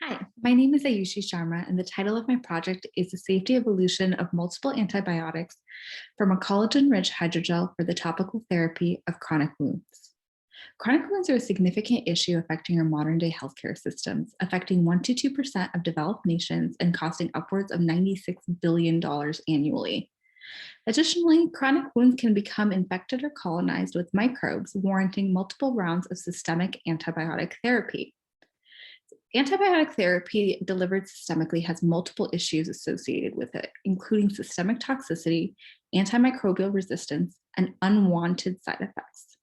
Hi, my name is Ayushi Sharma, and the title of my project is the safety evolution of multiple antibiotics from a collagen-rich hydrogel for the topical therapy of chronic wounds. Chronic wounds are a significant issue affecting our modern-day healthcare systems, affecting 1 to 2% of developed nations and costing upwards of $96 billion annually. Additionally, chronic wounds can become infected or colonized with microbes, warranting multiple rounds of systemic antibiotic therapy. Antibiotic therapy delivered systemically has multiple issues associated with it, including systemic toxicity, antimicrobial resistance, and unwanted side effects.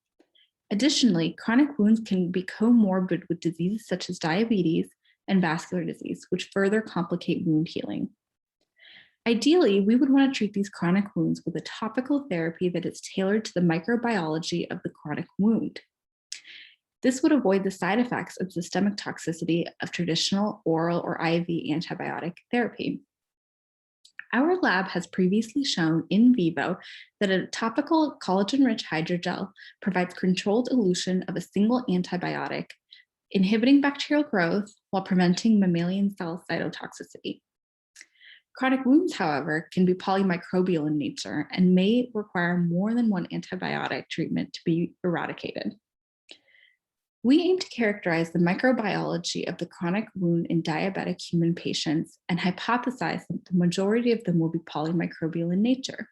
Additionally, chronic wounds can be comorbid with diseases such as diabetes and vascular disease, which further complicate wound healing. Ideally, we would want to treat these chronic wounds with a topical therapy that is tailored to the microbiology of the chronic wound. This would avoid the side effects of systemic toxicity of traditional oral or IV antibiotic therapy. Our lab has previously shown in vivo that a topical collagen-rich hydrogel provides controlled elution of a single antibiotic, inhibiting bacterial growth while preventing mammalian cell cytotoxicity. Chronic wounds, however, can be polymicrobial in nature and may require more than one antibiotic treatment to be eradicated. We aim to characterize the microbiology of the chronic wound in diabetic human patients and hypothesize that the majority of them will be polymicrobial in nature.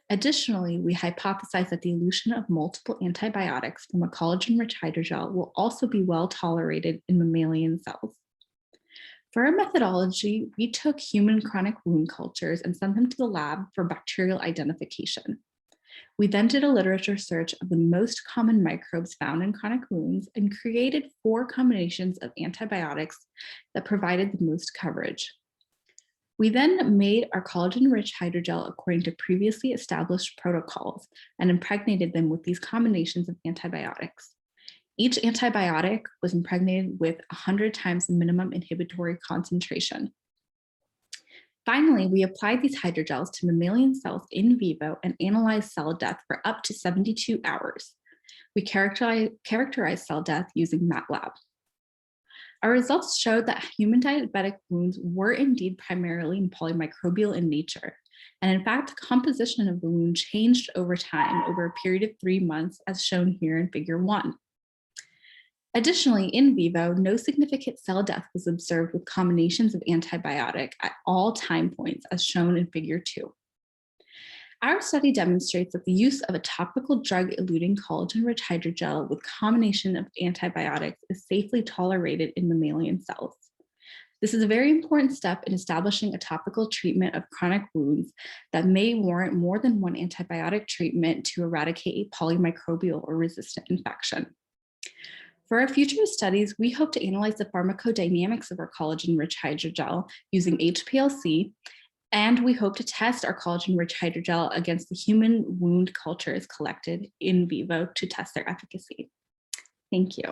Additionally, we hypothesize that the elution of multiple antibiotics from a collagen-rich hydrogel will also be well tolerated in mammalian cells. For our methodology, we took human chronic wound cultures and sent them to the lab for bacterial identification. We then did a literature search of the most common microbes found in chronic wounds and created 4 combinations of antibiotics that provided the most coverage. We then made our collagen-rich hydrogel according to previously established protocols and impregnated them with these combinations of antibiotics. Each antibiotic was impregnated with 100 times the minimum inhibitory concentration. Finally, we applied these hydrogels to mammalian cells in vivo and analyzed cell death for up to 72 hours. We characterized cell death using MATLAB. Our results showed that human diabetic wounds were indeed primarily polymicrobial in nature. And in fact, the composition of the wound changed over time over a period of 3 months, as shown here in Figure 1. Additionally, in vivo, no significant cell death was observed with combinations of antibiotic at all time points, as shown in Figure 2. Our study demonstrates that the use of a topical drug-eluting collagen-rich hydrogel with combination of antibiotics is safely tolerated in mammalian cells. This is a very important step in establishing a topical treatment of chronic wounds that may warrant more than one antibiotic treatment to eradicate a polymicrobial or resistant infection. For our future studies, we hope to analyze the pharmacodynamics of our collagen-rich hydrogel using HPLC, and we hope to test our collagen-rich hydrogel against the human wound cultures collected in vivo to test their efficacy. Thank you.